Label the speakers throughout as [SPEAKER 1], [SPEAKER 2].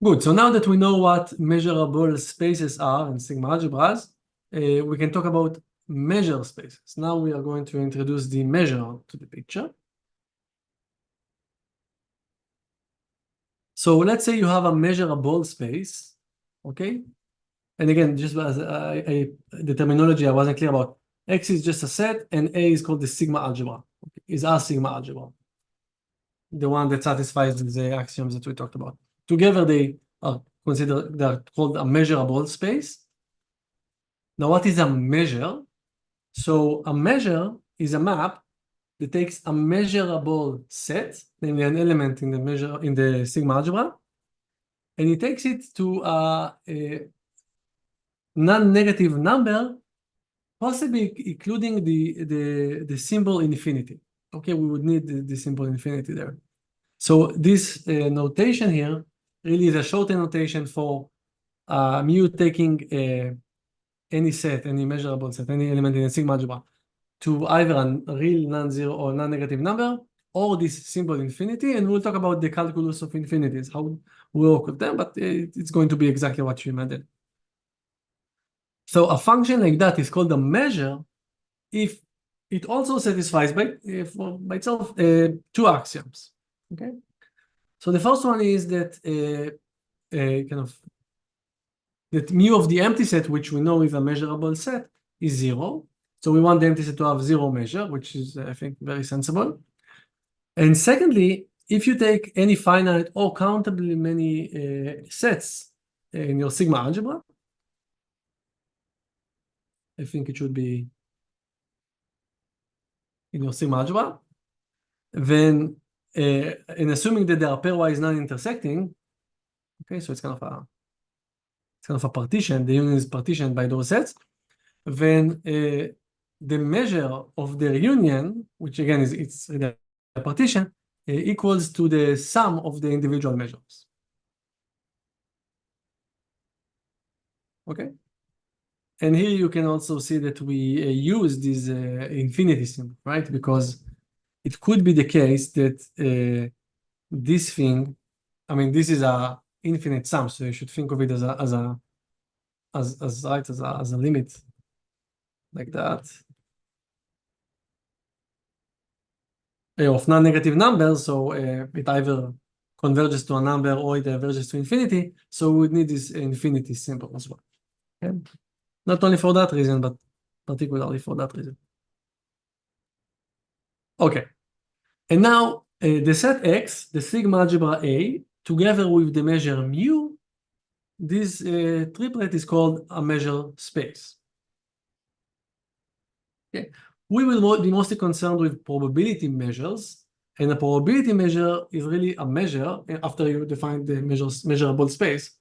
[SPEAKER 1] Good. So now that we know what measurable spaces are in sigma algebras, we can talk about measure spaces. Now we are going to introduce the measure to the picture. So let's say you have a measurable space, okay? And again, just as the terminology I wasn't clear about, X is just a set, and A is called the sigma algebra. Okay? Is a sigma algebra, the one that satisfies the axioms that we talked about. Together, they are called a measurable space. Now, what is a measure? So a measure is a map that takes a measurable set, namely an element in the sigma algebra, and it takes it to a non-negative number, possibly including the symbol infinity. Okay, we would need the symbol infinity there. So this notation here really is a shorthand notation for mu taking any set, any measurable set, any element in a sigma algebra to either a real non-zero or non-negative number, or this symbol infinity, and we'll talk about the calculus of infinities, how we work with them, but it's going to be exactly what you imagine. So a function like that is called a measure if it also satisfies by itself two axioms. Okay. So the first one is that that mu of the empty set, which we know is a measurable set, is 0. So we want the empty set to have 0 measure, which is, I think, very sensible. And secondly, if you take any finite or countably many sets in your sigma algebra, I think it should be in your sigma algebra, then in assuming that they are pairwise non-intersecting, okay, so it's kind of a partition, the union is partitioned by those sets, then the measure of their union, which again it's the partition, equals to the sum of the individual measures. Okay, and here you can also see that we use this infinity symbol, right? Because it could be the case that this thing, I mean, this is a infinite sum, so you should think of it as a limit like that of non-negative numbers. So it either converges to a number or it diverges to infinity. So we would need this infinity symbol as well. Okay? Not only for that reason, but particularly for that reason. Okay. And now the set X, the sigma algebra A, together with the measure mu, this triplet is called a measure space. Okay. We will be mostly concerned with probability measures, and a probability measure is really a measure after you define the measurable space,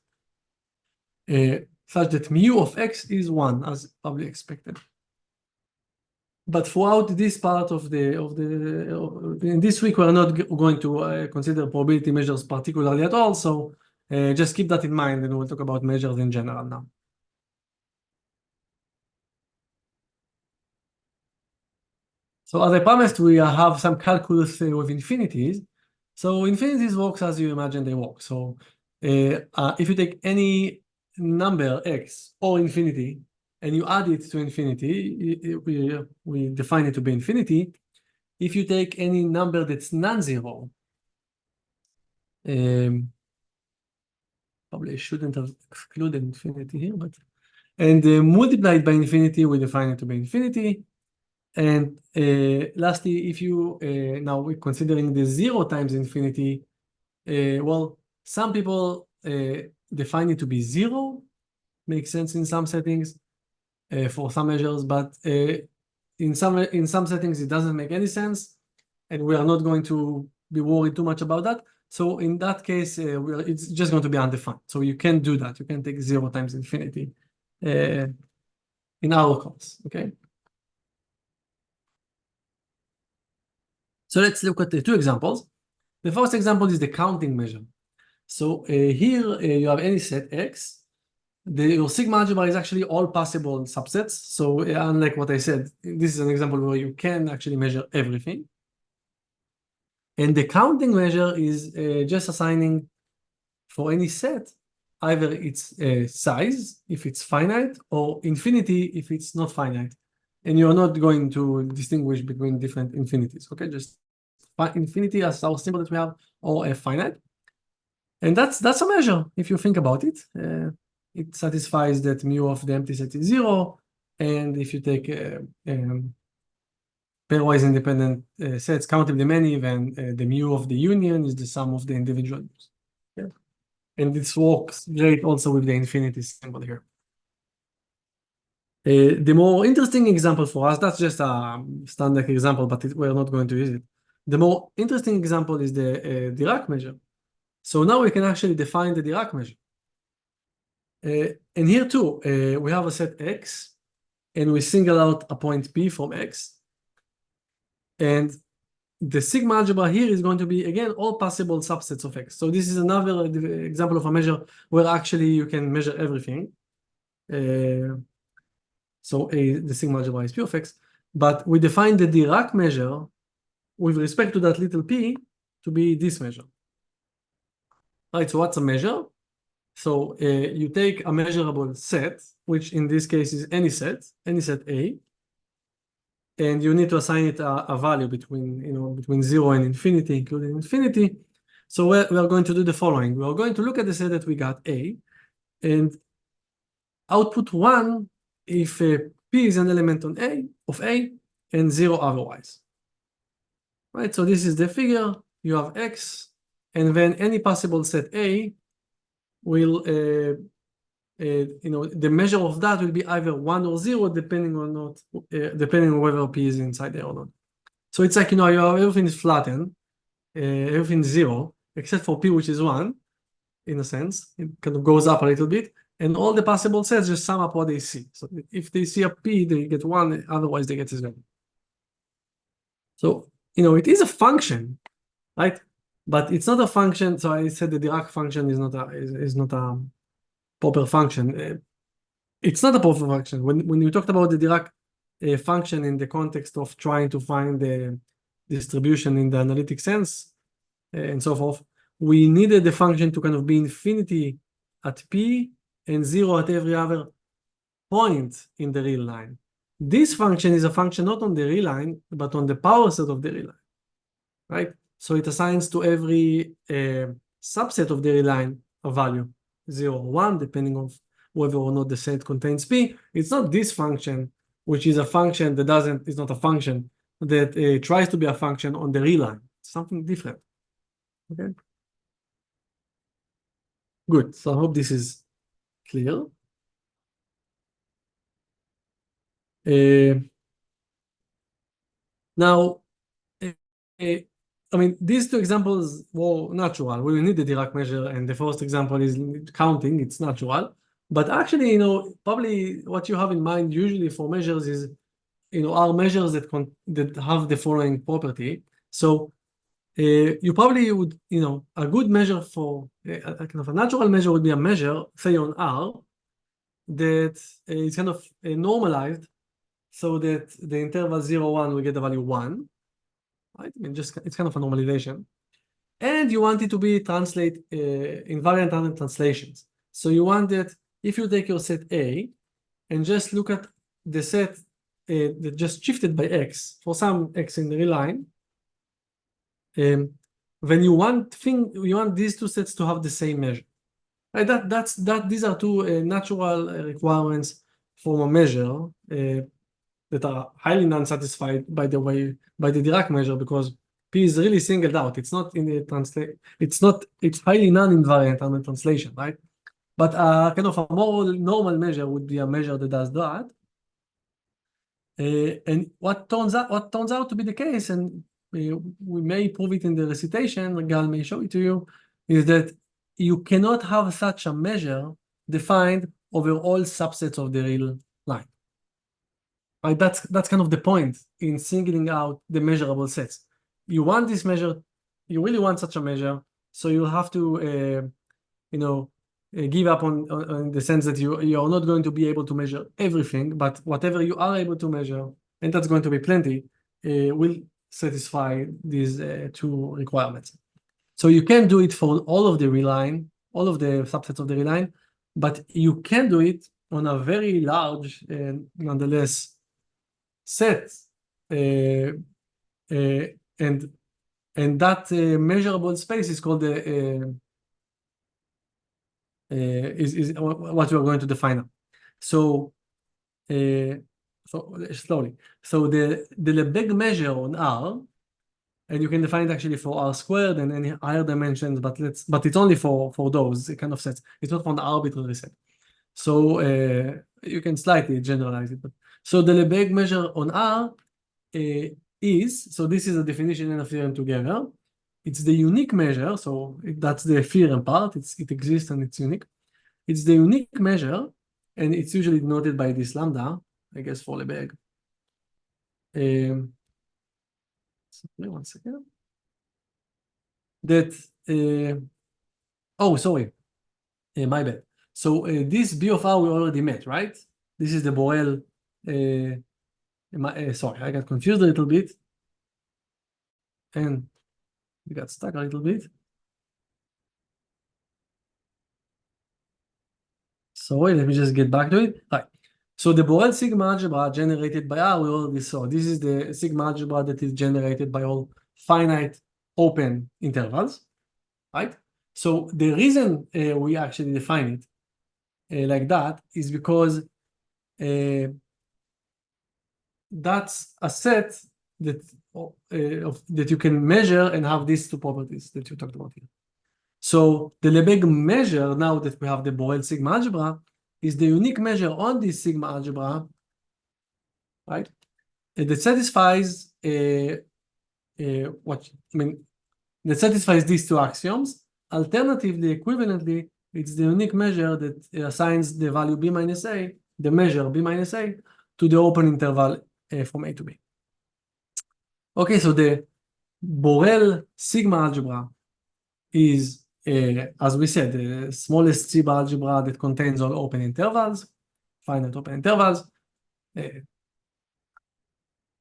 [SPEAKER 1] such that mu of X is 1, as probably expected. But throughout this part in this week, we're not going to consider probability measures particularly at all. So just keep that in mind, and we'll talk about measures in general now. So as I promised, we have some calculus with infinities. So infinities works as you imagine they work. So if you take any number x or infinity and you add it to infinity, we define it to be infinity. If you take any number that's non-zero, probably I shouldn't have excluded infinity here, but and multiplied by infinity, we define it to be infinity. And lastly, if you now we're considering the 0 times infinity, well, some people define it to be 0, makes sense in some settings for some measures, but in some settings it doesn't make any sense, and we are not going to be worried too much about that. So in that case, it's just going to be undefined. So you can do that. You can take 0 times infinity in our case. Okay. So let's look at the two examples. The first example is the counting measure. So here you have any set X. Your sigma algebra is actually all possible subsets. So unlike what I said, this is an example where you can actually measure everything. And the counting measure is just assigning for any set, either it's size, if it's finite, or infinity, if it's not finite. And you're not going to distinguish between different infinities, okay? Just infinity as our symbol that we have, or a finite. And that's a measure, if you think about it. It satisfies that mu of the empty set is 0, and if you take pairwise independent sets, countably many, then the mu of the union is the sum of the individual mu's. Yeah. And this works great also with the infinity symbol here. The more interesting example for us, that's just a standard example, but we're not going to use it. The more interesting example is the Dirac measure. So now we can actually define the Dirac measure. And here too, we have a set X, and we single out a point P from X. And the sigma algebra here is going to be, again, all possible subsets of X. So this is another example of a measure where actually you can measure everything. So the sigma algebra is P of X. But we define the Dirac measure with respect to that little p to be this measure. Right, so what's a measure? So you take a measurable set, which in this case is any set A, and you need to assign it a value between 0 and infinity, including infinity. So we are going to do the following. We are going to look at the set that we got A, and output 1 if P is an element of A, and 0 otherwise. Right, so this is the figure. You have X, and then any possible set A will, the measure of that will be either 1 or 0, depending on whether P is inside there or not. So it's like, you have everything is flattened, everything is 0, except for P, which is 1, in a sense. It kind of goes up a little bit, and all the possible sets just sum up what they see. So if they see a P, they get 1, otherwise they get 0. So, it is a function, right? But it's not a function. So I said the Dirac function is not a proper function. It's not a proper function. When you talked about the Dirac function in the context of trying to find the distribution in the analytic sense and so forth, we needed the function to kind of be infinity at P and 0 at every other point in the real line. This function is a function not on the real line, but on the power set of the real line, right? So it assigns to every subset of the real line a value, 0 or 1, depending on whether or not the set contains P. It's not this function, which is a function that is not a function, that tries to be a function on the real line. It's something different. Okay. Good. So I hope this is clear. Now, I mean, these two examples were natural. We need the Dirac measure, and the first example is counting. It's natural. But actually, probably what you have in mind usually for measures is, are measures that have the following property. So you probably would, a good measure for a kind of a natural measure would be a measure, say on R, that is kind of normalized so that the interval 0, 1 will get the value 1. Right? I mean, it's kind of a normalization. And you want it to be invariant under translations. So you want that if you take your set A and just look at the set that just shifted by X for some X in the real line, then you want these two sets to have the same measure. Right? These are two natural requirements for a measure that are highly non-satisfied by the Dirac measure, because P is really singled out. It's not in the it's highly non-invariant under translation, right? But kind of a more normal measure would be a measure that does that. And what turns out to be the case, and we may prove it in the recitation, Gal may show it to you, is that you cannot have such a measure defined over all subsets of the real line. Right? That's kind of the point in singling out the measurable sets. You want this measure, you really want such a measure, so you have to, give up on the sense that you are not going to be able to measure everything, but whatever you are able to measure, and that's going to be plenty, will satisfy these two requirements. So you can do it for all of the real line, all of the subsets of the real line, but you can do it on a very large and nonetheless set, and that measurable space is called the is what we are going to define now. So slowly. So the Lebesgue measure on R, and you can define it actually for R squared and any higher dimensions, but it's only for those kind of sets. It's not for an arbitrary set. So you can slightly generalize it. So the Lebesgue measure on R so this is a definition and a theorem together. It's the unique measure, so that's the theorem part. It exists and it's unique. It's the unique measure, and it's usually denoted by this lambda, I guess, for Lebesgue. Sorry, 1 second. That oh, sorry, my bad. So this B of R we already met, right? This is the Borel. Sorry, I got confused a little bit, and we got stuck a little bit. Sorry, let me just get back to it. Right. So the Borel sigma algebra generated by R, we already saw. This is the sigma algebra that is generated by all finite open intervals, right? So the reason we actually define it like that is because that's a set that that you can measure and have these two properties that you talked about here. So the Lebesgue measure, now that we have the Borel sigma algebra, is the unique measure on this sigma algebra, right? That satisfies that satisfies these two axioms. Alternatively, equivalently, it's the unique measure that assigns the value b minus a, the measure b minus a, to the open interval from A to B. Okay, so the Borel sigma algebra is, as we said, the smallest CIB algebra that contains all open intervals, finite open intervals.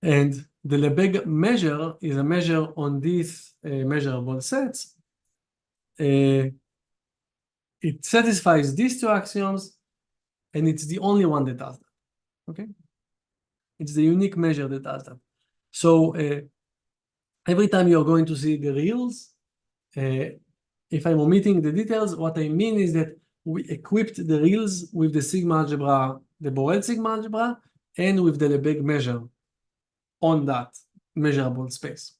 [SPEAKER 1] And the Lebesgue measure is a measure on these measurable sets. It satisfies these two axioms, and it's the only one that does that. Okay? It's the unique measure that does that. So every time you're going to see the reals, if I'm omitting the details, what I mean is that we equipped the reals with the sigma algebra, the Borel sigma algebra, and with the Lebesgue measure on that measurable space.